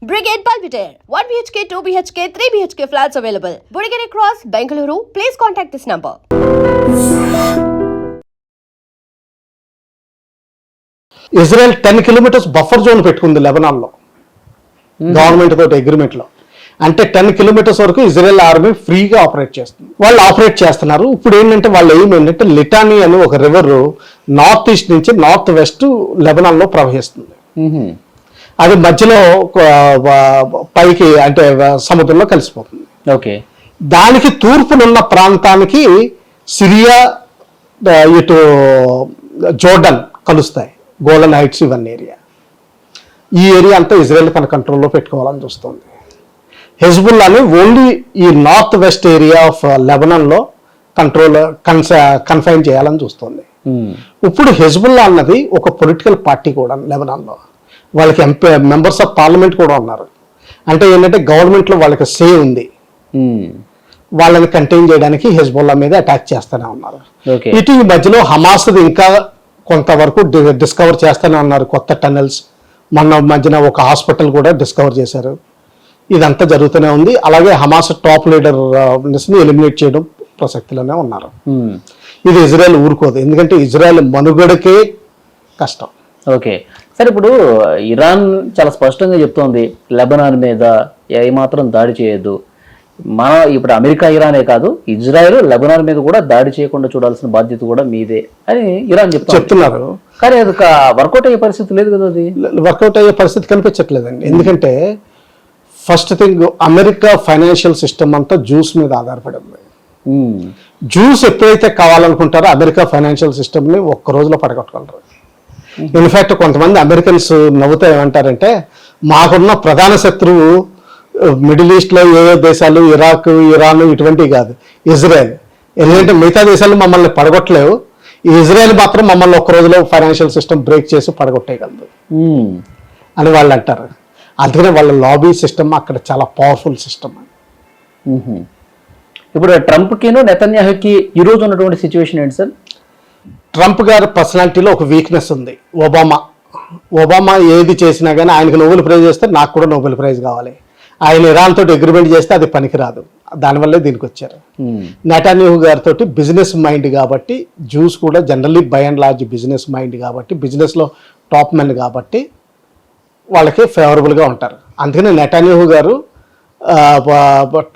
Brigade Palpitaire, 1 BHK, 2 BHK, 3 BHK flats available. Burigere Cross, Bengaluru. Please contact this number. Israel 10 kilometres buffer zone పెట్టుకుంది లెబనాన్లో government తోటి అగ్రిమెంట్లో. అంటే 10 kilometres వరకు Israel army ఫ్రీగా operate చేస్తుంది. వాళ్ళు operate చేస్తున్నారు. ఇప్పుడు ఏంటంటే వాళ్ళ ఎయిమ్ ఏంటంటే లిటానీ అని ఒక రివర్ నార్త్ ఈస్ట్ నుంచి నార్త్ వెస్ట్ లెబనాన్లో ప్రవహిస్తుంది. అది మధ్యలో పైకి అంటే సముద్రంలో కలిసిపోతుంది. ఓకే, దానికి తూర్పునున్న ప్రాంతానికి సిరియా ఇటు జోర్డన్ కలుస్తాయి, గోలన్ హైట్స్ ఇవన్నీ ఏరియా. ఈ ఏరియా అంతా ఇజ్రాయెల్ తన కంట్రోల్లో పెట్టుకోవాలని చూస్తుంది. హెజ్బుల్లాని ఓన్లీ ఈ నార్త్ వెస్ట్ ఏరియా ఆఫ్ లెబనాన్లో కన్ఫైన్ చేయాలని చూస్తుంది. ఇప్పుడు హెజ్బుల్లా అన్నది ఒక పొలిటికల్ పార్టీ కూడా లెబనాన్లో. వాళ్ళకి మెంబర్స్ ఆఫ్ పార్లమెంట్ కూడా ఉన్నారు. అంటే ఏంటంటే గవర్నమెంట్లో వాళ్ళకి సే ఉంది. వాళ్ళని కంటైన్ చేయడానికి హెజ్బుల్లా మీద అటాక్ చేస్తూనే ఉన్నారు. ఇటు ఈ మధ్యలో హమాస్ ఇంకా కొంతవరకు డిస్కవర్ చేస్తూనే ఉన్నారు కొత్త టన్నెల్స్. మొన్న మధ్యన ఒక హాస్పిటల్ కూడా డిస్కవర్ చేశారు. ఇదంతా జరుగుతూనే ఉంది. అలాగే హమాస్ టాప్ లీడర్ని ఎలిమినేట్ చేయడం ప్రసక్తిలోనే ఉన్నారు. ఇది ఇజ్రాయెల్ ఊరుకోదు, ఎందుకంటే ఇజ్రాయెల్ మనుగడకే కష్టం. ఓకే సరే, ఇప్పుడు ఇరాన్ చాలా స్పష్టంగా చెప్తోంది లెబనాన్ మీద ఏమాత్రం దాడి చేయొద్దు. ఇప్పుడు అమెరికా ఇరానే కాదు, ఇజ్రాయెల్ లెబనాన్ మీద కూడా దాడి చేయకుండా చూడాల్సిన బాధ్యత కూడా మీదే అని ఇరాన్ చెప్తున్నారు. కానీ అది వర్కౌట్ అయ్యే పరిస్థితి లేదు కదా. అది వర్కౌట్ అయ్యే పరిస్థితి కనిపించట్లేదండి. ఎందుకంటే first thing, America financial system అంతా జ్యూస్ మీద ఆధారపడి ఉంది. జ్యూస్ ఎప్పుడైతే కావాలనుకుంటారో అమెరికా ఫైనాన్షియల్ సిస్టమ్ని ఒక్క రోజులో పడగొట్టగలరు. ఇన్ఫ్యాక్ట్ కొంతమంది అమెరికన్స్ నవ్వుతా ఏమంటారంటే, మాకున్న ప్రధాన శత్రువు మిడిల్ ఈస్ట్లో ఏ దేశాలు, ఇరాక్, ఇరాన్ ఇటువంటివి కాదు, ఇజ్రాయెల్. ఎందుకంటే మిగతా దేశాలు మమ్మల్ని పడగొట్టలేవు, ఈ ఇజ్రాయెల్ మాత్రం మమ్మల్ని ఒక్క రోజులో ఫైనాన్షియల్ సిస్టమ్ బ్రేక్ చేసి పడగొట్టేయగలదు అని వాళ్ళు అంటారు. అందుకనే వాళ్ళ లాబీ సిస్టమ్ అక్కడ చాలా పవర్ఫుల్ సిస్టమ్. ఇప్పుడు ట్రంప్కిను నెతన్యాహుకి ఈరోజు ఉన్నటువంటి సిచ్యువేషన్ ఏంటి సార్? ట్రంప్ గారి పర్సనాలిటీలో ఒక వీక్నెస్ ఉంది. ఒబామా ఏది చేసినా కానీ ఆయనకు నోబెల్ ప్రైజ్ చేస్తే నాకు కూడా నోబెల్ ప్రైజ్ కావాలి. ఆయన ఇరాన్ తోటి అగ్రిమెంట్ చేస్తే అది పనికిరాదు, దానివల్లే దీనికి వచ్చారు. నెతన్యాహు గారితో బిజినెస్ మైండ్ కాబట్టి, జ్యూస్ కూడా generally by and large business mind కాబట్టి, బిజినెస్లో టాప్ మెన్ కాబట్టి వాళ్ళకి ఫేవరబుల్గా ఉంటారు. అందుకని నెతన్యాహు గారు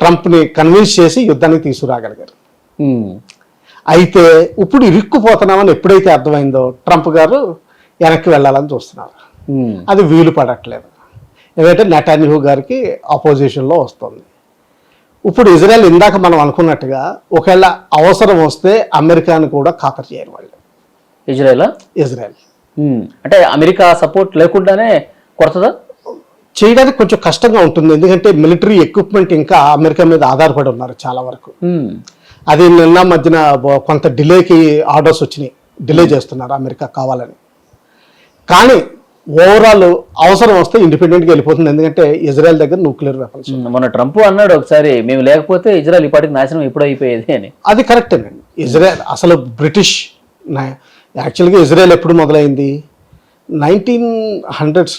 ట్రంప్ని కన్విన్స్ చేసి యుద్ధానికి తీసుకురాగలిగారు. అయితే ఇప్పుడు ఇరుక్కుపోతున్నామని ఎప్పుడైతే అర్థమైందో ట్రంప్ గారు వెనక్కి వెళ్ళాలని చూస్తున్నారు. అది వీలు పడట్లేదు, ఎందుకంటే నెతన్యాహు గారికి ఆపోజిషన్లో వస్తుంది. ఇప్పుడు ఇజ్రాయెల్ ఇందాక మనం అనుకున్నట్టుగా ఒకవేళ అవసరం వస్తే అమెరికాను కూడా ఖాతరు చేయరు వాళ్ళు. ఇజ్రాయెల్ అంటే అమెరికా సపోర్ట్ లేకుండానే కొడతదా? చేయడానికి కొంచెం కష్టంగా ఉంటుంది, ఎందుకంటే మిలిటరీ ఎక్విప్మెంట్ ఇంకా అమెరికా మీద ఆధారపడి ఉన్నారు చాలా వరకు. అది నిన్న మధ్యన కొంత డిలేకి ఆర్డర్స్ వచ్చినాయి, డిలే చేస్తున్నారు అమెరికా కావాలని. కానీ ఓవరాల్ అవసరం వస్తే ఇండిపెండెంట్గా వెళ్ళిపోతుంది, ఎందుకంటే ఇజ్రాయెల్ దగ్గర న్యూక్లియర్ వెపన్స్. మన ట్రంప్ అన్నాడు ఒకసారి, మేము లేకపోతే ఇజ్రాయెల్ ఇప్పటికి నాశనం ఎప్పుడు అయిపోయేది అని. అది కరెక్టేనండి. ఇజ్రాయెల్ అసలు బ్రిటిష్ యాక్చువల్గా ఇజ్రాయెల్ ఎప్పుడు మొదలైంది? 1900s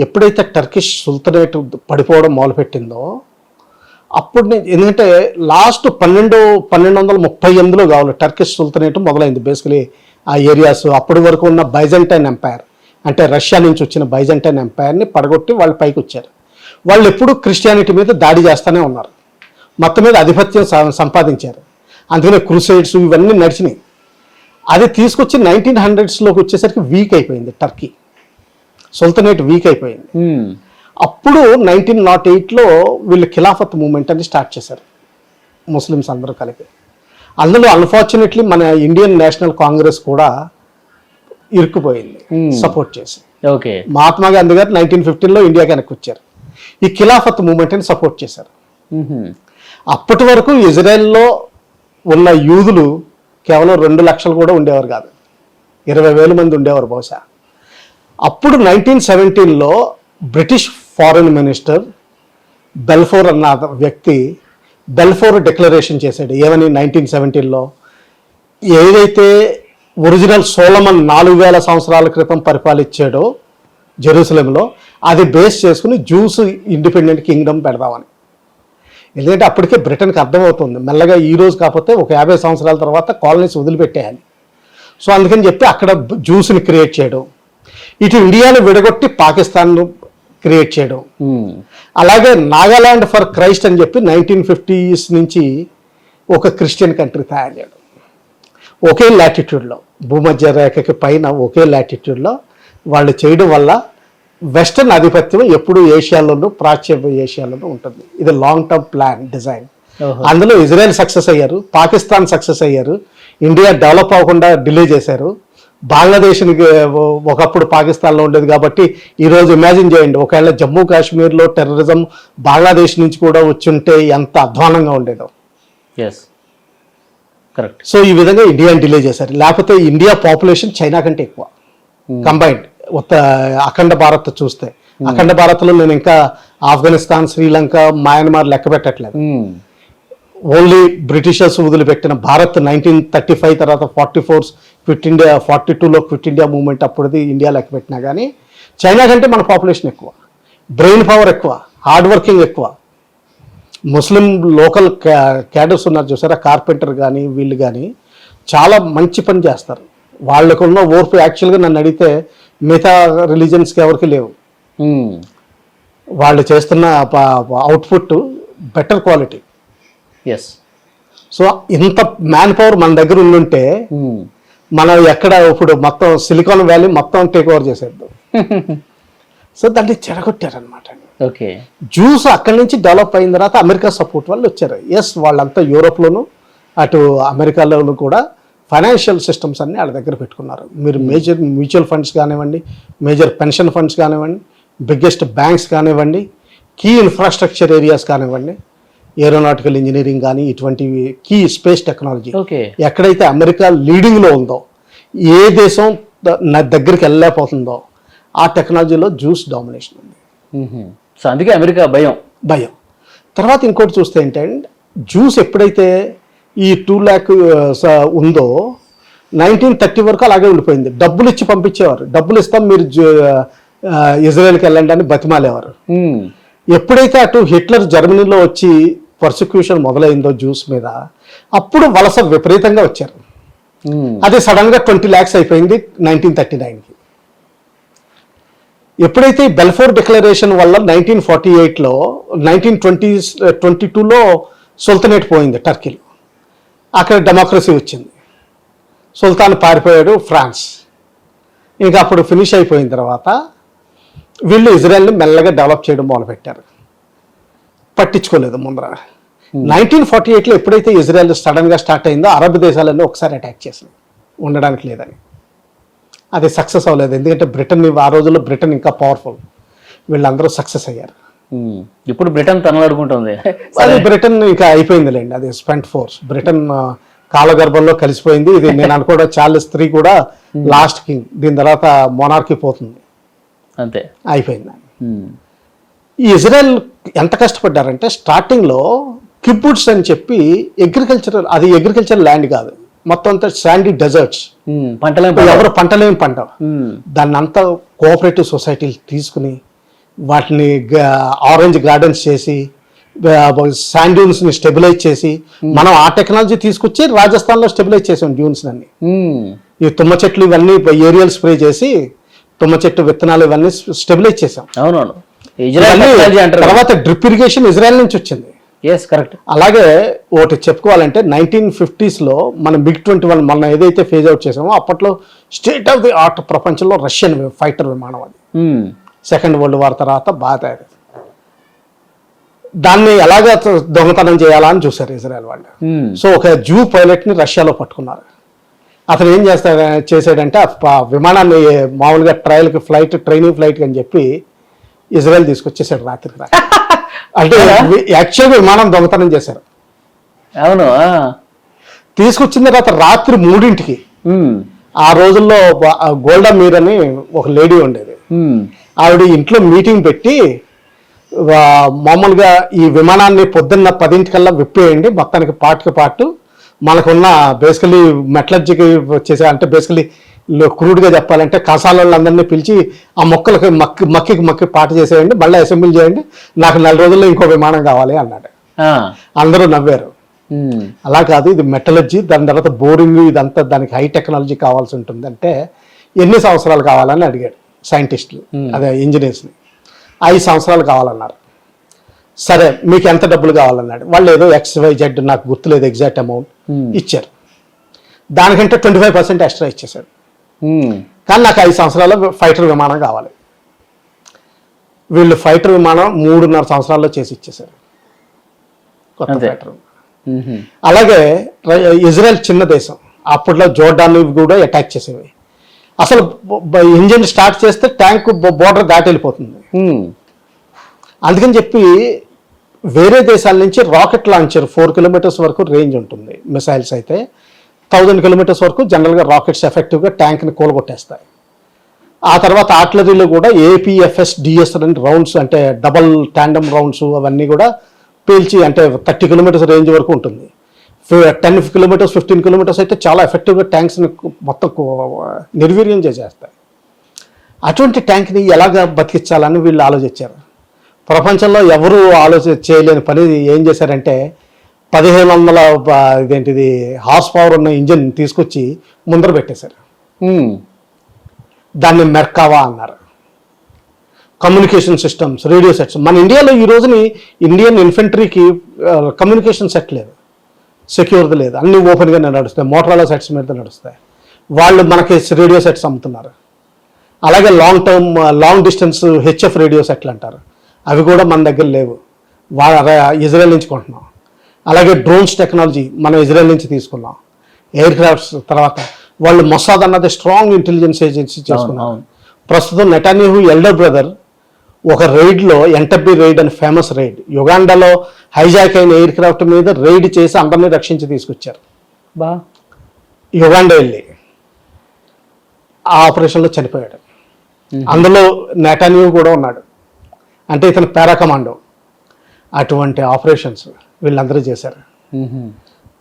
ఎప్పుడైతే టర్కిష్ సుల్తనేట్ పడిపోవడం మొదలుపెట్టిందో అప్పుడు ఎందుకంటే లాస్ట్ 1238లో కావాలి టర్కిష్ సుల్తనేట్ మొదలైంది. బేసికలీ ఆ ఏరియాస్ అప్పటి వరకు ఉన్న బైజంటైన్ ఎంపైర్, అంటే రష్యా నుంచి వచ్చిన బైజంటైన్ ఎంపైర్ని పడగొట్టి వాళ్ళు పైకి వచ్చారు. వాళ్ళు ఎప్పుడు క్రిస్టియానిటీ మీద దాడి చేస్తూనే ఉన్నారు, మొత్తం మీద ఆధిపత్యం సంపాదించారు. అందుకనే క్రూసైడ్స్ ఇవన్నీ నడిచినాయి. అది తీసుకొచ్చి 1900sలోకి వచ్చేసరికి వీక్ అయిపోయింది టర్కీ, సుల్తనేట్ వీక్ అయిపోయింది. అప్పుడు 1908లో వీళ్ళు ఖిలాఫత్ మూమెంట్ అని స్టార్ట్ చేశారు ముస్లిమ్స్ అందరూ కలిపి. అందులో అన్ఫార్చునేట్లీ మన ఇండియన్ నేషనల్ కాంగ్రెస్ కూడా ఇరుక్కుపోయింది సపోర్ట్ చేసి. మహాత్మా గాంధీ గారు 1915లో ఇండియాకి వెనక్కి వచ్చారు, ఈ ఖిలాఫత్ మూమెంట్ అని సపోర్ట్ చేశారు. అప్పటి వరకు ఇజ్రాయెల్లో ఉన్న యూదులు కేవలం 2 లక్షలు కూడా ఉండేవారు కాదు, 20,000 మంది ఉండేవారు బహుశా. అప్పుడు 1917లో బ్రిటిష్ ఫారెన్ మినిస్టర్ బెల్ఫోర్ అన్న వ్యక్తి బెల్ఫోర్ డిక్లరేషన్ చేశాడు. ఏమని? 1917లో ఏదైతే ఒరిజినల్ సోలమన్ 4000 సంవత్సరాల క్రితం పరిపాలించాడో జెరూసలేంలో అది బేస్ చేసుకుని జ్యూస్ ఇండిపెండెంట్ కింగ్డమ్ పెడదామని. ఎందుకంటే అప్పటికే బ్రిటన్కి అర్థమవుతుంది మెల్లగా ఈ రోజు కాకపోతే ఒక 50 సంవత్సరాల తర్వాత కాలనీస్ వదిలిపెట్టేయాలి. సో అందుకని చెప్పి అక్కడ జ్యూస్ని క్రియేట్ చేయడం, ఇటు ఇండియాను విడగొట్టి పాకిస్తాన్ను క్రియేట్ చేయడం, అలాగే నాగాలాండ్ ఫర్ క్రైస్ట్ అని చెప్పి 1950s నుంచి ఒక క్రిస్టియన్ కంట్రీ తయారు చేయడం. ఒకే లాటిట్యూడ్లో, భూమధ్య రేఖకి పైన ఒకే లాటిట్యూడ్లో వాళ్ళు చేయడం వల్ల వెస్టర్న్ ఆధిపత్యం ఎప్పుడు ఏషియాలోనూ, ప్రాచ్య ఏషియాలోనూ ఉంటుంది. ఇది లాంగ్ టర్మ్ ప్లాన్ డిజైన్. అందులో ఇజ్రాయెల్ సక్సెస్ అయ్యారు, పాకిస్తాన్ సక్సెస్ అయ్యారు, ఇండియా డెవలప్ అవ్వకుండా డిలే చేశారు. బంగ్లాదేశ్కి ఒకప్పుడు పాకిస్తాన్లో ఉండేది కాబట్టి ఈరోజు ఇమాజిన్ చేయండి, ఒకవేళ జమ్మూ కాశ్మీర్లో టెర్రరిజం బంగ్లాదేశ్ నుంచి కూడా వచ్చుంటే ఎంత అధ్వానంగా ఉండేదో. కరెక్ట్. సో ఈ విధంగా ఇండియాని డిలే చేశారు. లేకపోతే ఇండియా పాపులేషన్ చైనా కంటే ఎక్కువ కంబైన్డ్. అఖండ భారత్ చూస్తే, అఖండ భారత్లో నేను ఇంకా ఆఫ్ఘనిస్తాన్, శ్రీలంక, మయన్మార్ లెక్క పెట్టట్లేదు. ఓన్లీ బ్రిటిషర్స్ వదిలిపెట్టిన భారత్ 1935 తర్వాత 44 క్విట్ ఇండియా, 42లో క్విట్ ఇండియా మూవ్మెంట్ అప్పుడుది ఇండియా లెక్క పెట్టినా కానీ చైనా కంటే మన పాపులేషన్ ఎక్కువ, బ్రెయిన్ పవర్ ఎక్కువ, హార్డ్ వర్కింగ్ ఎక్కువ. ముస్లిం లోకల్ క్యాడర్స్ ఉన్నారు చూసారా, కార్పెంటర్ కానీ వీళ్ళు కానీ చాలా మంచి పని చేస్తారు. వాళ్ళకున్న ఓర్పు యాక్చువల్గా నన్ను అడిగితే మిగతా రిలీజన్స్కి ఎవరికి లేవు. వాళ్ళు చేస్తున్న అవుట్పుట్ బెటర్ క్వాలిటీ. సో ఇంత మ్యాన్ పవర్ మన దగ్గర ఉండుంటే మనం ఎక్కడ ఇప్పుడు మొత్తం సిలికాన్ వ్యాలీ మొత్తం టేక్ ఓవర్ చేసేద్దాం. సో దాన్ని చెడగొట్టారనమాట. ఓకే. జ్యూస్ అక్కడి నుంచి డెవలప్ అయిన తర్వాత అమెరికా సపోర్ట్ వాళ్ళు వచ్చారు. ఎస్, వాళ్ళంతా యూరోప్లోను అటు అమెరికాలోను కూడా ఫైనాన్షియల్ సిస్టమ్స్ అన్నీ వాళ్ళ దగ్గర పెట్టుకున్నారు. మీరు మేజర్ మ్యూచువల్ ఫండ్స్ కానివ్వండి, మేజర్ పెన్షన్ ఫండ్స్ కానివ్వండి, బిగ్గెస్ట్ బ్యాంక్స్ కానివ్వండి, కీ ఇన్ఫ్రాస్ట్రక్చర్ ఏరియాస్ కానివ్వండి, ఏరోనాటికల్ ఇంజనీరింగ్ కానీ ఇటువంటివి, కీ స్పేస్ టెక్నాలజీ ఎక్కడైతే అమెరికా లీడింగ్లో ఉందో, ఏ దేశం నా దగ్గరికి వెళ్ళలేకపోతుందో ఆ టెక్నాలజీలో జ్యూస్ డామినేషన్ ఉంది. సో అందుకే అమెరికా భయం. తర్వాత ఇంకోటి చూస్తే ఏంటంటే, జ్యూస్ ఎప్పుడైతే ఈ 2 lakh ఉందో 1930 వరకు అలాగే ఉండిపోయింది. డబ్బులు ఇచ్చి పంపించేవారు, డబ్బులు ఇస్తాం మీరు ఇజ్రాయెల్కి వెళ్ళండి అని బతిమాలేవారు. ఎప్పుడైతే అటు హిట్లర్ జర్మనీలో వచ్చి పర్సిక్యూషన్ మొదలైందో జ్యూస్ మీద, అప్పుడు వలస విపరీతంగా వచ్చారు. అది సడన్గా 20 lakhs అయిపోయింది 1939కి. ఎప్పుడైతే బెల్ఫోర్ డిక్లరేషన్ వల్ల 1948లో 1922లో సుల్తనేట్ పోయింది టర్కీలో, అక్కడ డెమోక్రసీ వచ్చింది, సుల్తాన్ పారిపోయాడు ఫ్రాన్స్. ఇంకా అప్పుడు ఫినిష్ అయిపోయిన తర్వాత వీళ్ళు ఇజ్రాయెల్ని మెల్లగా డెవలప్ చేయడం మొదలుపెట్టారు. పట్టించుకోలేదు ముందర. 1948లో ఎప్పుడైతే ఇజ్రాయెల్ సడన్గా స్టార్ట్ అయిందో అరబ్ దేశాలన్నీ ఒకసారి అటాక్ చేసింది, ఉండడానికి లేదని. అది సక్సెస్ అవ్వలేదు, ఎందుకంటే బ్రిటన్ ఆ రోజుల్లో బ్రిటన్ ఇంకా పవర్ఫుల్, వీళ్ళందరూ సక్సెస్ అయ్యారు. ఇప్పుడు బ్రిటన్ తనలాడుకుంటుంది. అది బ్రిటన్ ఇంకా అయిపోయిందిలేండి, అది స్పెంట్ ఫోర్స్. బ్రిటన్ కాలగర్భంలో కలిసిపోయింది. ఇది నేను అనుకోవడం చార్లెస్ III కూడా లాస్ట్ కింగ్, దీని తర్వాత మొనార్కీ పోతుంది, అంతే అయిపోయింది. ఈ ఇజ్రాయెల్ ఎంత కష్టపడ్డారంటే, స్టార్టింగ్లో కిబ్బుట్స్ అని చెప్పి అగ్రికల్చర్ ల్యాండ్ కాదు, మొత్తం అంతా శాండీ డెజర్ట్స్, ఎవరు పంటలేమి పంట. దాన్ని అంతా కోఆపరేటివ్ సొసైటీలు తీసుకుని వాటిని ఆరెంజ్ గార్డెన్స్ చేసి శాండ్ డ్యూన్స్ని స్టెబిలైజ్ చేసి, మనం ఆ టెక్నాలజీ తీసుకొచ్చి రాజస్థాన్లో స్టెబిలైజ్ చేసాం డ్యూన్స్ అన్ని. ఈ తుమ్మ చెట్లు ఇవన్నీ ఏరియల్ స్ప్రే చేసి తుమ్మ చెట్టు విత్తనాలు ఇవన్నీ స్టెబిలైజ్ చేసాం. అవునవును. తర్వాత డ్రిప్ ఇరిగేషన్ ఇజ్రాయెల్ నుంచి వచ్చింది. కరెక్ట్. అలాగే ఒకటి చెప్పుకోవాలంటే 1950sలో మన MiG-21 మనం ఏదైతే ఫేజ్ అవుట్ చేసామో అప్పట్లో స్టేట్ ఆఫ్ ది ఆర్ట్ ప్రపంచంలో రష్యన్ ఫైటర్ విమానం అది. సెకండ్ వరల్డ్ వార్ తర్వాత బాగా తయారు. దాన్ని ఎలాగ దొంగతనం చేయాలా అని చూశారు ఇజ్రాయెల్ వాళ్ళు. సో ఒక జూ పైలట్ని రష్యాలో పట్టుకున్నారు. అతను ఏం చేశాడంటే ఆ విమానాన్ని మామూలుగా ట్రైనింగ్ ఫ్లైట్ అని చెప్పి ఇజ్రాయెల్ తీసుకొచ్చేసాడు రాత్రికి. అంటే యాక్చువల్గా విమానం దొంగతనం చేశారు. అవును. తీసుకొచ్చిన తర్వాత రాత్రి 3ంటికి, ఆ రోజుల్లో గోల్డా మీర్ అని ఒక లేడీ ఉండేది, ఆవిడ ఇంట్లో మీటింగ్ పెట్టి మామూలుగా ఈ విమానాన్ని పొద్దున్న 10ంటికల్లా విప్పేయండి, మొత్తానికి పాటు మనకున్న బేసికలీ మెటలర్జీకి వచ్చేసే, అంటే బేసికలీ క్రూడ్గా చెప్పాలంటే కసాలందరినీ పిలిచి ఆ మొక్కలకి మక్కి పాట చేసేయండి, మళ్ళీ అసెంబ్లీ చేయండి, నాకు 4 రోజుల్లో ఇంకో విమానం కావాలి అన్నాడు. అందరూ నవ్వారు. అలా కాదు, ఇది మెటలర్జీ, దాని తర్వాత బోరింగ్, ఇదంతా దానికి హై టెక్నాలజీ కావాల్సి ఉంటుంది అంటే ఎన్ని సంవత్సరాలు కావాలని అడిగాడు సైంటిస్టులు, అదే ఇంజనీర్స్ని. 5 సంవత్సరాలు కావాలన్నారు. సరే మీకు ఎంత డబ్బులు కావాలన్నాడు. వాళ్ళు ఏదో XYZ నాకు గుర్తులేదు ఎగ్జాక్ట్ అమౌంట్ ఇచ్చారు. దానికంటే 25% ఎక్స్ట్రా ఇచ్చేసాడు. కానీ నాకు 5 సంవత్సరాల్లో ఫైటర్ విమానం కావాలి. వీళ్ళు ఫైటర్ విమానం 3.5 సంవత్సరాల్లో చేసి ఇచ్చేసారు, కొత్త ఫైటర్. అలాగే ఇజ్రాయెల్ చిన్న దేశం, అప్పట్లో జోర్డాన్ కూడా అటాక్ చేసేవి. అసలు ఇంజిన్ స్టార్ట్ చేస్తే ట్యాంక్ బోర్డర్ దాటి వెళ్ళిపోతుంది. అందుకని చెప్పి వేరే దేశాల నుంచి రాకెట్ లాంచర్ 4 కిలోమీటర్స్ వరకు రేంజ్ ఉంటుంది. మిసైల్స్ అయితే 1000 కిలోమీటర్స్ వరకు జనరల్గా రాకెట్స్ ఎఫెక్టివ్గా ట్యాంక్ని కూలగొట్టేస్తాయి. ఆ తర్వాత ఆర్టిలరీలో కూడా APFS DS అని రౌండ్స్, అంటే డబల్ ట్యాండమ్ రౌండ్స్, అవన్నీ కూడా పేల్చి, అంటే 30 కిలోమీటర్స్ రేంజ్ వరకు ఉంటుంది. 10 కిలోమీటర్స్ 15 కిలోమీటర్స్ అయితే చాలా ఎఫెక్టివ్గా ట్యాంక్స్ని మొత్తం నిర్వీర్యం చేసేస్తాయి. అటువంటి ట్యాంక్ని ఎలాగ బతికించాలని వీళ్ళు ఆలోచించారు. ప్రపంచంలో ఎవరు చేయలేని పని ఏం చేశారంటే 1500 ఇదేంటిది హార్స్ పవర్ ఉన్న ఇంజిన్ తీసుకొచ్చి ముందర పెట్టేశారు. దాన్ని మెర్కావా అన్నారు. Communication systems, radio sets. మన ఇండియాలో ఈ రోజుని ఇండియన్ ఇన్ఫెంట్రీకి కమ్యూనికేషన్ సెట్ లేదు, సెక్యూర్ది లేదు, అన్ని ఓపెన్గానే నడుస్తాయి, మోటరోలా సెట్స్ మీద నడుస్తాయి. వాళ్ళు మనకి రేడియో సెట్స్ అమ్ముతున్నారు. అలాగే లాంగ్ డిస్టెన్స్ HF రేడియో సెట్లు అంటారు, అవి కూడా మన దగ్గర లేవు, ఇజ్రాయెల్ నుంచి కొంటున్నాం. అలాగే డ్రోన్స్ టెక్నాలజీ మనం ఇజ్రాయెల్ నుంచి తీసుకున్నాం. ఎయిర్ క్రాఫ్ట్స్ తర్వాత వాళ్ళు మొసాద్ అన్నది స్ట్రాంగ్ ఇంటెలిజెన్స్ ఏజెన్సీ చేసుకున్నాం. ప్రస్తుతం నెటాన్యాహు ఎల్డర్ బ్రదర్ ఒక రైడ్లో, ఎంటబ్బీ రైడ్ అని ఫేమస్ రైడ్, యుగాండాలో హైజాక్ అయిన ఎయిర్ క్రాఫ్ట్ మీద రైడ్ చేసి అందరినీ రక్షించి తీసుకొచ్చారు. యుగాండా వెళ్ళి ఆ ఆపరేషన్లో చనిపోయాడు. అందులో నెటాన్యాహు కూడా ఉన్నాడు, అంటే ఇతను పారా కమాండో. అటువంటి ఆపరేషన్స్ వీళ్ళందరూ చేశారు.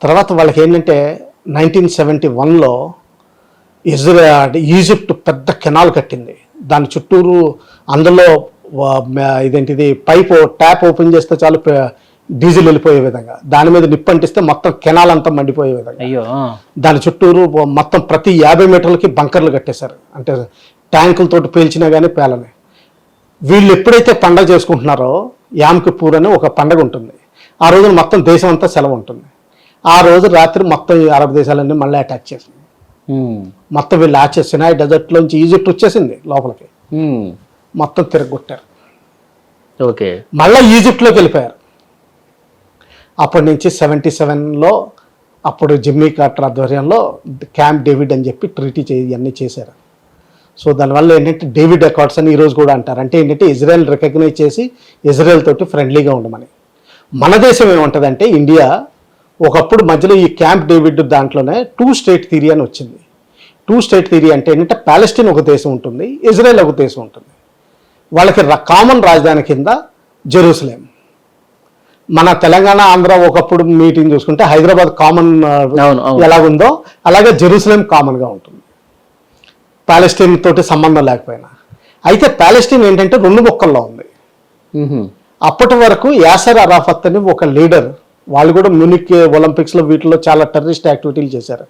తర్వాత వాళ్ళకి ఏంటంటే 1971లో ఈజిప్ట్ పెద్ద కెనాల్ కట్టింది, దాని చుట్టూరు, అందులో ఇదేంటిది ట్యాప్ ఓపెన్ చేస్తే చాలు డీజిల్ వెళ్ళిపోయే విధంగా, దాని మీద నిప్పు అంటిస్తే మొత్తం కెనాల్ అంతా మండిపోయే విధంగా దాని చుట్టూరు మొత్తం ప్రతి 50 మీటర్లకి బంకర్లు కట్టేశారు, అంటే ట్యాంకులతోటి పేల్చినా కానీ పేలని. వీళ్ళు ఎప్పుడైతే పండగ చేసుకుంటున్నారో యామ్ కిప్పూర్ అని ఒక పండగ ఉంటుంది, ఆ రోజున మొత్తం దేశం అంతా సెలవు ఉంటుంది. ఆ రోజు రాత్రి మొత్తం అరబ్ దేశాలన్నీ మళ్ళీ అటాక్ చేసింది. మొత్తం వీళ్ళు సినాయ్ డెజర్ట్లోంచి ఈజిప్ట్ వచ్చేసింది లోపలికి, మొత్తం తిరగొట్టారు. ఓకే, మళ్ళీ ఈజిప్ట్లోకి వెళ్ళిపోయారు. అప్పటి నుంచి 77లో అప్పుడు జిమ్మీ కార్టర్ ఆధ్వర్యంలో క్యాంప్ డేవిడ్ అని చెప్పి ట్రీటీ ఇవన్నీ చేశారు. సో దానివల్ల ఏంటంటే డేవిడ్ అకార్డ్స్ అని ఈరోజు కూడా అంటారు. అంటే ఏంటంటే ఇజ్రాయెల్ రికగ్నైజ్ చేసి ఇజ్రాయెల్ తోటి ఫ్రెండ్లీగా ఉండమని. మన దేశం ఏముంటుందంటే ఇండియా ఒకప్పుడు మధ్యలో ఈ క్యాంప్ డేవిడ్ దాంట్లోనే 2 స్టేట్ థియరీ అని వచ్చింది. 2 స్టేట్ థియరీ అంటే ఏంటంటే పాలెస్టీన్ ఒక దేశం ఉంటుంది, ఇజ్రాయెల్ ఒక దేశం ఉంటుంది. వాళ్ళకి కామన్ రాజధాని కింద జెరూసలేం. మన తెలంగాణ ఆంధ్ర ఒకప్పుడు మీటింగ్ చూసుకుంటే హైదరాబాద్ కామన్ ఎలాగుందో అలాగే జెరూసలేం కామన్గా ఉంటుంది, పాలెస్టీన్ తోటి సంబంధం లేకపోయినా. అయితే పాలెస్టీన్ ఏంటంటే 2 ముక్కల్లో ఉంది. అప్పటి వరకు యాసర్ అరాఫత్ అని ఒక లీడర్, వాళ్ళు కూడా మ్యూనిక్ ఒలింపిక్స్లో వీటిలో చాలా టెర్రరిస్ట్ యాక్టివిటీలు చేశారు.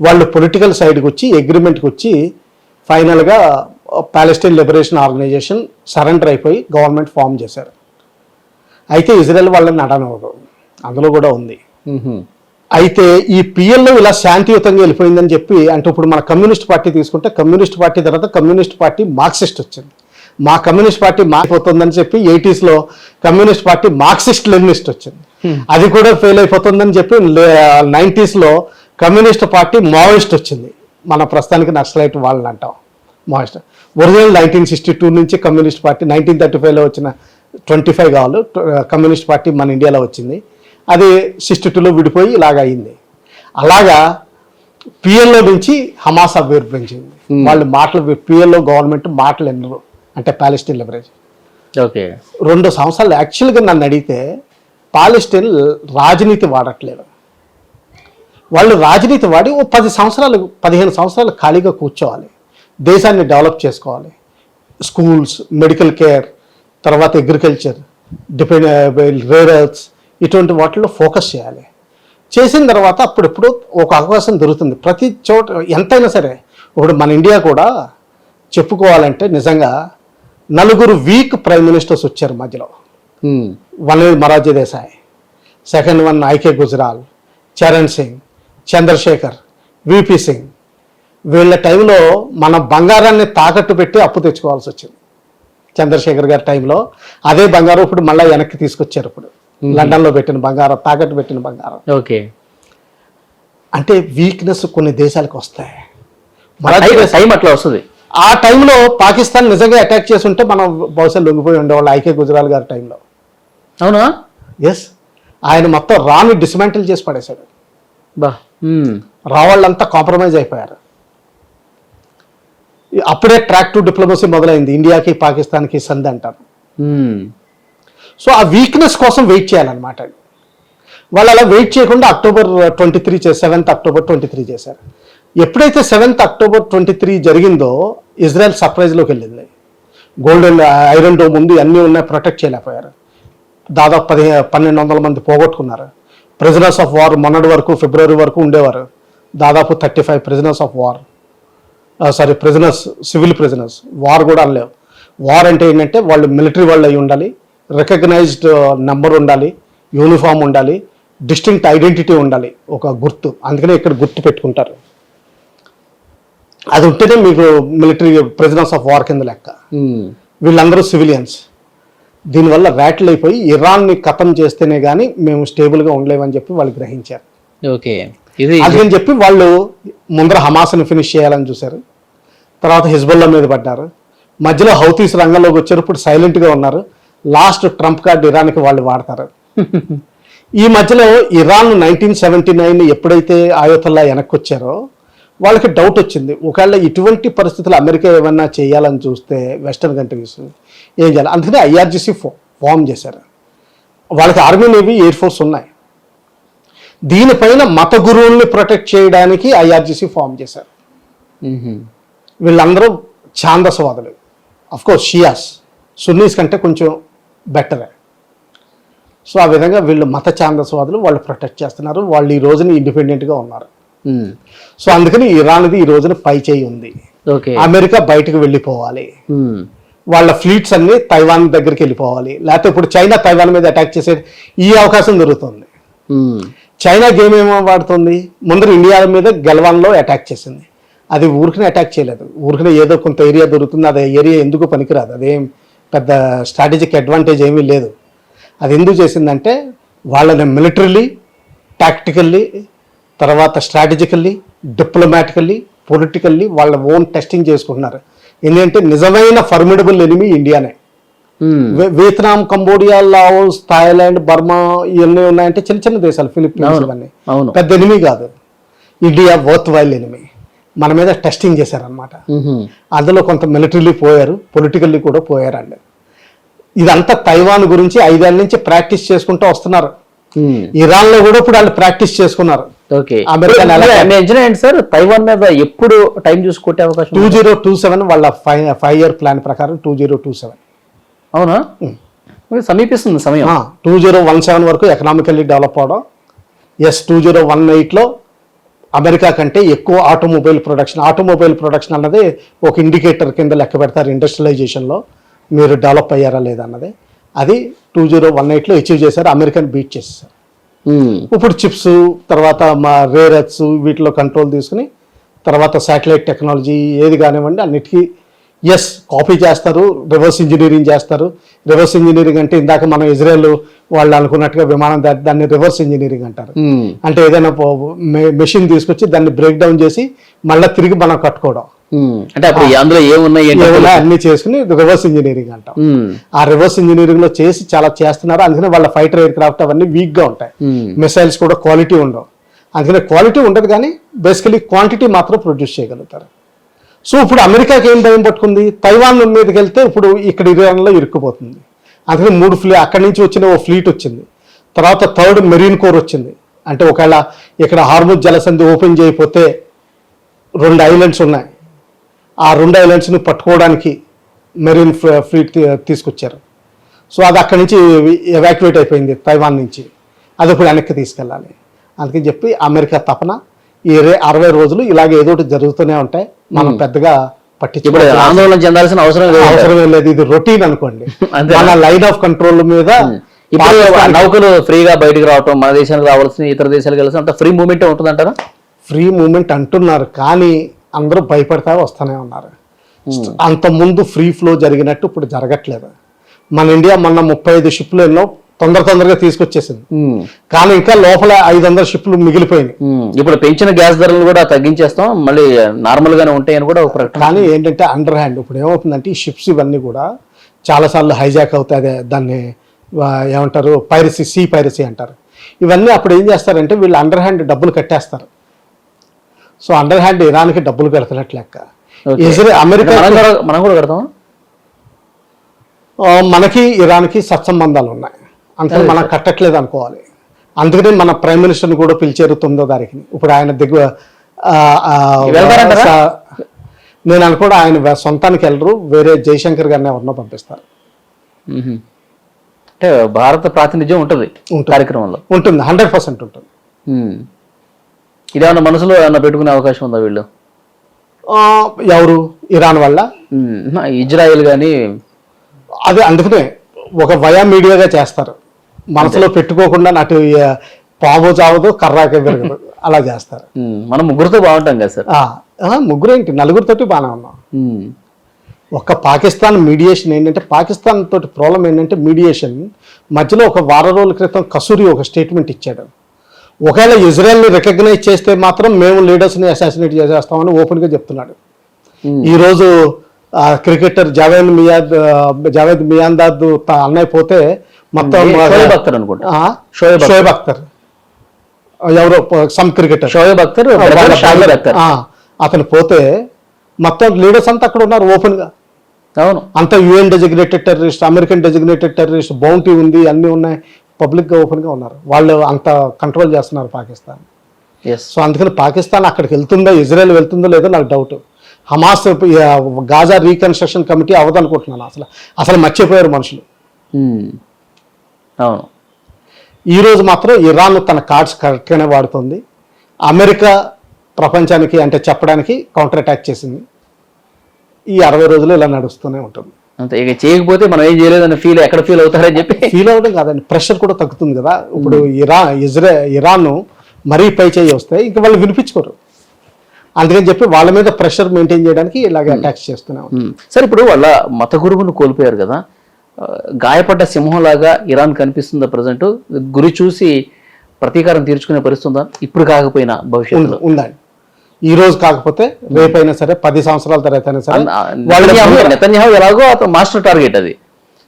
వాళ్ళు పొలిటికల్ సైడ్కి వచ్చి అగ్రిమెంట్కి వచ్చి ఫైనల్గా పాలెస్టీన్ లిబరేషన్ ఆర్గనైజేషన్ సరెండర్ అయిపోయి గవర్నమెంట్ ఫామ్ చేశారు. అయితే ఇజ్రాయెల్ వాళ్ళని నడనవదు, అందులో కూడా ఉంది. అయితే ఈ పిఎల్లో ఇలా శాంతియుతంగా వెళ్ళిపోయిందని చెప్పి, అంటే ఇప్పుడు మన కమ్యూనిస్ట్ పార్టీ తీసుకుంటే కమ్యూనిస్ట్ పార్టీ తర్వాత కమ్యూనిస్ట్ పార్టీ మార్క్సిస్ట్ వచ్చింది. మా కమ్యూనిస్ట్ పార్టీ మారిపోతుందని చెప్పి 80sలో కమ్యూనిస్ట్ పార్టీ మార్క్సిస్ట్ లెనినిస్ట్ వచ్చింది, అది కూడా ఫెయిల్ అయిపోతుందని చెప్పి 90sలో కమ్యూనిస్ట్ పార్టీ మావోయిస్ట్ వచ్చింది. మన ప్రస్తుతానికి నక్సలైట్ వాళ్ళని అంటాం మావోయిస్ట్. ఒరిజినల్ 1962 నుంచి కమ్యూనిస్ట్ పార్టీ 1935లో వచ్చిన 25 కావాలి కమ్యూనిస్ట్ పార్టీ మన ఇండియాలో వచ్చింది. అది 62లో విడిపోయి ఇలాగ అయింది. అలాగా పిఎల్లో నుంచి హమాస్ ఆవిర్భవించింది. వాళ్ళు పిఎల్లో గవర్నమెంట్ మాటలు ఎన్నరు, అంటే పాలెస్టీన్ లిబరేషన్. ఓకే, 2 సంవత్సరాలు యాక్చువల్గా నన్ను అడిగితే పాలెస్టీన్ రాజనీతి వాడట్లేదు. వాళ్ళు రాజనీతి వాడి ఓ 15 సంవత్సరాలు ఖాళీగా కూర్చోవాలి, దేశాన్ని డెవలప్ చేసుకోవాలి, స్కూల్స్, మెడికల్ కేర్, తర్వాత అగ్రికల్చర్, రేర్ ఎర్త్స్, ఇటువంటి వాటిల్లో ఫోకస్ చేయాలి. చేసిన తర్వాత అప్పుడప్పుడు ఒక అవకాశం దొరుకుతుంది ప్రతి చోట. ఎంతైనా సరే ఇప్పుడు మన ఇండియా కూడా చెప్పుకోవాలంటే నిజంగా 4 వీక్ ప్రైమ్ మినిస్టర్స్ వచ్చారు మధ్యలో. One Morarji Desai, second one IK Gujral, Charan Singh, Chandrashekhar, VP Singh. వీళ్ళ టైంలో మన బంగారాన్ని తాకట్టు పెట్టి అప్పు తెచ్చుకోవాల్సి వచ్చింది. చంద్రశేఖర్ గారి టైంలో అదే బంగారం ఇప్పుడు మళ్ళీ వెనక్కి తీసుకొచ్చారు. ఇప్పుడు లండన్లో పెట్టిన బంగారం, తాకట్టు పెట్టిన బంగారం. ఓకే, అంటే వీక్నెస్ కొన్ని దేశాలకు వస్తాయి. టైం అట్లా వస్తుంది. ఆ టైంలో పాకిస్తాన్ నిజంగా అటాక్ చేసి ఉంటే మనం బహుశా లొంగిపోయి ఉండేవాళ్ళు. ఐకే గుజరాల్ గారి టైంలో. అవునా? ఎస్, ఆయన మొత్తం రాని డిస్మాంటిల్ చేసి పడేశాడు. బా, రా వాళ్ళంతా కాంప్రమైజ్ అయిపోయారు. అప్పుడే ట్రాక్ టు డిప్లొమసీ మొదలైంది, ఇండియాకి పాకిస్తాన్కి సంధి అంటారు. సో ఆ వీక్నెస్ కోసం వెయిట్ చేయాలన్నమాట. వాళ్ళు అలా వెయిట్ చేయకుండా October 23 7th October 23 చేశారు. ఎప్పుడైతే 7th October 23 జరిగిందో ఇజ్రాయెల్ సర్ప్రైజ్లోకి వెళ్ళింది. గోల్డెన్ ఐరన్ డోమ్ ఉంది, అన్నీ ఉన్నాయి, ప్రొటెక్ట్ చేయలేకపోయారు. దాదాపు 1200 మంది పోగొట్టుకున్నారు. ప్రిజనర్స్ ఆఫ్ వార్ మొన్నటి వరకు ఫిబ్రవరి వరకు ఉండేవారు. దాదాపు 35 prisoners of war, prisoners, civil prisoners. War కూడా అనలేవు. వార్ అంటే ఏంటంటే వాళ్ళు మిలిటరీ వాళ్ళు అయి ఉండాలి, రికగ్నైజ్డ్ నెంబర్ ఉండాలి, యూనిఫామ్ ఉండాలి, డిస్టింక్ట్ ఐడెంటిటీ ఉండాలి, ఒక గుర్తు. అందుకనే ఇక్కడ గుర్తు పెట్టుకుంటారు. అది ఉంటేనే మీకు మిలిటరీ ప్రిజనర్స్ ఆఫ్ వార్ కింద లెక్క. వీళ్ళందరూ సివిలియన్స్. దీనివల్ల ర్యాటిల్ అయిపోయి ఇరాన్ని ఖతం చేస్తేనే కానీ మేము స్టేబుల్గా ఉండలేమని చెప్పి వాళ్ళు గ్రహించారు. ఓకే, ఇది అందుకని చెప్పి వాళ్ళు ముందర హమాస్ని ఫినిష్ చేయాలని చూశారు. తర్వాత హిజ్బుల్లా మీద పడ్డారు. మధ్యలో హౌతీస్ రంగంలోకి వచ్చారు. ఇప్పుడు సైలెంట్గా ఉన్నారు. లాస్ట్ ట్రంప్ కార్డ్ ఇరాన్కి వాళ్ళు వాడతారు. ఈ మధ్యలో ఇరాన్ 1979 ఎప్పుడైతే ఆయోతల్లా వెనక్కి వచ్చారో వాళ్ళకి డౌట్ వచ్చింది, ఒకవేళ ఇటువంటి పరిస్థితులు అమెరికా ఏమన్నా చేయాలని చూస్తే వెస్టర్న్ కంట్రీస్ ఏం చేయాలి. అందుకని IRGC ఫామ్ చేశారు. వాళ్ళకి ఆర్మీ, నేవీ, ఎయిర్ ఫోర్స్ ఉన్నాయి. దీనిపైన మత గురువుల్ని ప్రొటెక్ట్ చేయడానికి IRGC ఫామ్ చేశారు. వీళ్ళందరూ ఛాందసవాదులు. అఫ్కోర్స్ షియాస్ సున్నీస్ కంటే కొంచెం బెటరే. సో ఆ విధంగా వీళ్ళు మత ఛాందసవాదులు, వాళ్ళు ప్రొటెక్ట్ చేస్తున్నారు. వాళ్ళు ఈ రోజున ఇండిపెండెంట్గా ఉన్నారు. సో అందుకని ఇరాన్ది ఈ రోజున పై చేయి ఉంది. అమెరికా బయటకు వెళ్ళిపోవాలి, వాళ్ళ ఫ్లీట్స్ అన్ని తైవాన్ దగ్గరికి వెళ్ళిపోవాలి. లేకపోతే ఇప్పుడు చైనా తైవాన్ మీద అటాక్ చేసే ఈ అవకాశం దొరుకుతుంది. చైనా గేమ్ ఏమో వాడుతుంది, ముందర ఇండియా మీద గెలవాన్లో అటాక్ చేసింది. అది ఊరికనే అటాక్ చేయలేదు, ఊరికనే ఏదో కొంత ఏరియా దొరుకుతుంది, అది ఏరియా ఎందుకు పనికిరాదు, అదేం పెద్ద స్ట్రాటజిక్ అడ్వాంటేజ్ ఏమీ లేదు. అది ఎందుకు చేసిందంటే వాళ్ళని మిలిటరీలీ, టాక్టికల్లీ, తర్వాత స్ట్రాటజికల్లీ, డిప్లొమాటికల్లీ, పొలిటికల్లీ వాళ్ళ ఓన్ టెస్టింగ్ చేసుకుంటున్నారు. ఎందుకంటే నిజమైన ఫర్మిడబుల్ ఎనిమీ ఇండియానే. Vietnam, Cambodia, Laos, Thailand, Burma ఇవన్నీ ఉన్నాయంటే చిన్న చిన్న దేశాలు, ఫిలిప్పీన్స్, ఇవన్నీ పెద్ద ఎనిమీ కాదు. India worth while enemy. మన మీద టెస్టింగ్ చేశారనమాట. అందులో కొంత మిలిటరీలీ పోయారు, పొలిటికల్లీ కూడా పోయారండి. ఇదంతా తైవాన్ గురించి 5 ఏళ్ళ నుంచి ప్రాక్టీస్ చేసుకుంటూ వస్తున్నారు. ఇరాన్ లో కూడా ఇప్పుడు వాళ్ళు ప్రాక్టీస్ చేసుకున్నారు. సార్ తైవాన్ మీద ఎప్పుడు టైం చూసుకుంటే అవకాశం? 2027 వాళ్ళ 5 year ప్లాన్ ప్రకారం 2027. అవునా? సమీపిస్తుంది సమయం. 2017 వరకు ఎకనామికల్లీ డెవలప్ అవడం. 2018లో అమెరికా కంటే ఎక్కువ ఆటోమొబైల్ ప్రొడక్షన్ అన్నది ఒక ఇండికేటర్ కింద లెక్క పెడతారు ఇండస్ట్రియలైజేషన్లో, మీరు డెవలప్ అయ్యారా లేదా అన్నది. అది 2018లో అచీవ్ చేశారు, అమెరికన్ బీట్ చేసేసారు. ఇప్పుడు చిప్స్, తర్వాత మా రేర్ ఎర్త్స్, వీటిలో కంట్రోల్ తీసుకుని తర్వాత శాటిలైట్ టెక్నాలజీ ఏది కానివ్వండి అన్నిటికీ కాపీ చేస్తారు, రివర్స్ ఇంజనీరింగ్ చేస్తారు. రివర్స్ ఇంజనీరింగ్ అంటే ఇందాక మనం ఇజ్రాయెల్ వాళ్ళు అనుకున్నట్టుగా విమానం దాన్ని రివర్స్ ఇంజనీరింగ్ అంటారు. అంటే ఏదైనా మెషిన్ తీసుకొచ్చి దాన్ని బ్రేక్ డౌన్ చేసి మళ్ళీ తిరిగి మనం కట్టుకోవడం, అంటే అందులో ఏమున్నాయి అన్ని చేసుకుని రివర్స్ ఇంజనీరింగ్ అంటాం. ఆ రివర్స్ ఇంజనీరింగ్ లో చేసి చాలా చేస్తున్నారు. అందుకని వాళ్ళ ఫైటర్ ఎయిర్ క్రాఫ్ట్ అవన్నీ వీక్ గా ఉంటాయి, మిసైల్స్ కూడా క్వాలిటీ ఉండవు. అందుకని క్వాలిటీ ఉండదు కానీ బేసికలీ క్వాంటిటీ మాత్రం ప్రొడ్యూస్ చేయగలుగుతారు. సో ఇప్పుడు అమెరికాకి ఏం భయం పట్టుకుంది, తైవాన్ మీదకి వెళ్తే ఇప్పుడు ఇక్కడ ఇరాన్లో ఇరుక్కుపోతుంది. అందుకని 3 అక్కడి నుంచి వచ్చిన ఓ ఫ్లీట్ వచ్చింది. తర్వాత 3rd మెరీన్ కోర్ వచ్చింది. అంటే ఒకవేళ ఇక్కడ హార్ముజ్ జలసంధి ఓపెన్ చేయకపోతే 2 ఐలాండ్స్ ఉన్నాయి, ఆ 2 ఐలాండ్స్ని పట్టుకోవడానికి మెరీన్ ఫ్లీట్ తీసుకొచ్చారు. సో అది అక్కడి నుంచి ఎవాక్యువేట్ అయిపోయింది తైవాన్ నుంచి, అది ఇప్పుడు వెనక్కి తీసుకెళ్ళాలి. అందుకని చెప్పి అమెరికా తపన ఈ 60 రోజులు ఇలాగ ఏదో ఒకటి జరుగుతూనే ఉంటాయి, మనం పెద్దగా ఇప్పుడు ఆందోళన చెందాల్సిన అవసరం లేదు. ఇది రొటీన్ అనుకోండి. మన లైన్ ఆఫ్ కంట్రోల్ మీద ఇప్పుడు నౌకలు ఫ్రీగా బయటకు రావటం, మన దేశానికి రావాల్సిన ఇతర దేశాలకు వెళ్ళాల్సిన అంత ఫ్రీ మూవ్మెంట్ ఉంటుందంటారా? ఫ్రీ మూవ్మెంట్ అంటున్నారు, కానీ అందరూ భయపడతా వస్తూనే ఉన్నారు. అంత ముందు ఫ్రీ ఫ్లో జరిగినట్టు ఇప్పుడు జరగట్లేదు. మన ఇండియా మొన్న 35 షిప్లు ఎన్నో తొందరగా తీసుకొచ్చేసింది, కానీ ఇంకా లోపల 500 షిప్లు మిగిలిపోయినాయి. ఇప్పుడు పెంచిన గ్యాస్ ధరలు కూడా తగ్గించేస్తాం, మళ్ళీ నార్మల్ గానే ఉంటాయని కూడా ఒక ప్రకటన. కానీ ఏంటంటే అండర్ హ్యాండ్ ఇప్పుడు ఏమవుతుందంటే ఈ షిప్స్ ఇవన్నీ కూడా చాలాసార్లు హైజాక్ అవుతాయి. అదే దాన్ని ఏమంటారు, పైరసీ, సీ పైరసీ అంటారు. ఇవన్నీ అప్పుడు ఏం చేస్తారంటే వీళ్ళు అండర్ హ్యాండ్ డబ్బులు కట్టేస్తారు. సో అండర్ హ్యాండ్ ఇరాన్కి డబ్బులు కడుతున్నట్లు లెక్క. అమెరికా మనం కూడా కడతాం. మనకి ఇరాన్కి సత్సంబంధాలు ఉన్నాయి, అందుకని మనం కట్టట్లేదు అనుకోవాలి. అందుకని మన ప్రైమ్ మినిస్టర్ని కూడా పిలిచారు 9వ తారీఖుని. ఇప్పుడు ఆయన నేను అనుకోవడం ఆయన సొంతానికి వెళ్ళరు, వేరే జయశంకర్ గారిని ఎవరినో పంపిస్తారు. అంటే భారత ప్రాతినిధ్యం ఉంటుంది కార్యక్రమంలో, ఉంటుంది, 100% ఉంటుంది. ఇదేమన్నా మనసులో ఏమన్నా పెట్టుకునే అవకాశం ఉందా వీళ్ళు? ఎవరు? ఇరాన్ వల్ల ఇజ్రాయెల్ కానీ అదే, అందుకనే ఒక వయా మీడియాగా చేస్తారు, మనసులో పెట్టుకోకుండా నాటు పాము చావదు కర్రాకే పెరగదు అలా చేస్తారు. మనం ముగ్గురితో బాగుంటాం కదా సార్. ముగ్గురేంటి, నలుగురితోటి బాగానే ఉన్నాం. ఒక పాకిస్తాన్ మీడియేషన్ ఏంటంటే, పాకిస్తాన్ తోటి ప్రాబ్లం ఏంటంటే మీడియేషన్ మధ్యలో ఒక వారం రోజుల క్రితం కసూరి ఒక స్టేట్మెంట్ ఇచ్చాడు. ఒకవేళ ఇజ్రాయెల్ని రికగ్నైజ్ చేస్తే మాత్రం మేము లీడర్స్ని అసాసినేట్ చేసేస్తామని ఓపెన్గా చెప్తున్నాడు. ఈరోజు క్రికెటర్ జావేద్ మియాందాద్ అన్నయ్య పోతే మొత్తం షోయబ్ అఖ్తర్ ఎవరో సమ్ క్రికెటర్ షోయబ్ అఖ్తర్ అతను పోతే మొత్తం లీడర్స్ అంతా అక్కడ ఉన్నారు ఓపెన్గా. అవును, అంత UN designated terrorist, American designated terrorist, bounty ఉంది, అన్నీ ఉన్నాయి, పబ్లిక్గా ఓపెన్గా ఉన్నారు. వాళ్ళు అంత కంట్రోల్ చేస్తున్నారు పాకిస్తాన్. సో అందుకని పాకిస్తాన్ అక్కడికి వెళ్తుందో, ఇజ్రాయెల్ వెళ్తుందో లేదో నాకు doubt. Hamas Gaza reconstruction committee అవ్వదనుకుంటున్నాను. అసలు మర్చిపోయారు మనుషులు. అవును, ఈరోజు మాత్రం ఇరాన్ తన కార్డ్స్ కరెక్ట్గానే వాడుతుంది. అమెరికా ప్రపంచానికి అంటే చెప్పడానికి కౌంటర్ అటాక్ చేసింది. ఈ 60 రోజులు ఇలా నడుస్తూనే ఉంటుంది. అంతే, ఇక చేయకపోతే మనం ఏం చేయలేదని ఎక్కడ ఫీల్ అవుతారని చెప్పి ఫీల్ అవ్వడం కాదండి, ప్రెషర్ కూడా తగ్గుతుంది కదా. ఇప్పుడు ఇరాన్ మరీ పై చేయి వస్తే ఇంక వాళ్ళు వినిపించుకోరు. అందుకని చెప్పి వాళ్ళ మీద ప్రెషర్ మెయింటైన్ చేయడానికి ఇలాగే అటాక్స్ చేస్తున్నాం. సరే, ఇప్పుడు వాళ్ళ మత గురువును కోల్పోయారు కదా, గాయపడ్డ సింహంలాగా ఇరాన్ కనిపిస్తుందా ప్రజెంట్? గురి చూసి ప్రతీకారం తీర్చుకునే పరిస్థితి ఉందా? ఇప్పుడు కాకపోయినా భవిష్యత్తులో ఉందండి. ఈ రోజు కాకపోతే రేపైనా సరే, 10 సంవత్సరాల తర్వాత అయినా సరే. నెతన్యాహు ఎలాగో అతను మాస్టర్ టార్గెట్ అది.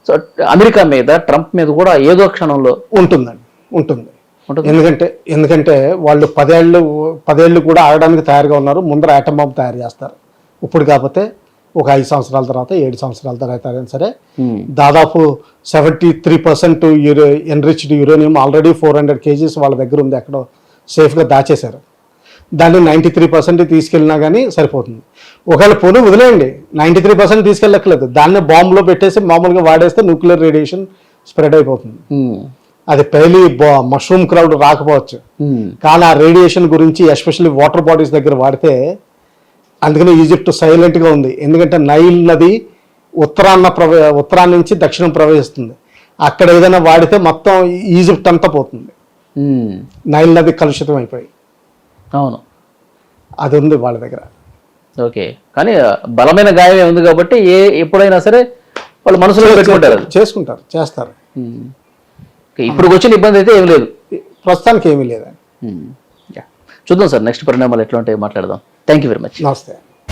సో అమెరికా మీద, ట్రంప్ మీద కూడా ఏదో క్షణంలో ఉంటుంది. ఎందుకంటే వాళ్ళు 10 ఏళ్ళు కూడా ఆగడానికి తయారుగా ఉన్నారు. ముందర ఆటం బాంబు తయారు చేస్తారు. ఇప్పుడు కాకపోతే ఒక 5 సంవత్సరాల తర్వాత, 7 సంవత్సరాల తర్వాత అయినా సరే దాదాపు 73% ఎన్రిచ్డ్ యురేనియం ఆల్రెడీ 400 kgs వాళ్ళ దగ్గర ఉంది, ఎక్కడో సేఫ్గా దాచేశారు. దాన్ని 93% తీసుకెళ్ళినా కానీ సరిపోతుంది. ఒకవేళ పోనీ వదిలేయండి, 93% తీసుకెళ్ళక్కలేదు, దాన్ని బాంబులో పెట్టేసి మామూలుగా వాడేస్తే న్యూక్లియర్ రేడియేషన్ స్ప్రెడ్ అయిపోతుంది. అది పెయిలీ మష్రూమ్ క్రౌడ్ రాకపోవచ్చు, కానీ ఆ రేడియేషన్ గురించి ఎస్పెషల్లీ వాటర్ బాడీస్ దగ్గర వాడితే, అందుకని ఈజిప్ట్ సైలెంట్గా ఉంది. ఎందుకంటే నైల్ నది ఉత్తరాన్ని నుంచి దక్షిణం ప్రవహిస్తుంది. అక్కడ ఏదైనా వాడితే మొత్తం ఈజిప్ట్ అంతా పోతుంది, నైల్ నది కలుషితం అయిపోయి. అవును, అది ఉంది వాళ్ళ దగ్గర. ఓకే, కానీ బలమైన గాయమే ఉంది కాబట్టి ఎప్పుడైనా సరే వాళ్ళు మనసులో పెట్టుకుంటారు, చేస్తారు. ఇప్పుడు వచ్చిన ఇబ్బంది అయితే ఏమి లేదు, ప్రస్తుతానికి ఏమీ లేదండి. చూద్దాం సార్, నెక్స్ట్ పరిణామాలు ఎట్లా ఉంటాయో మాట్లాడదాం. Thank you very much. నమస్తే.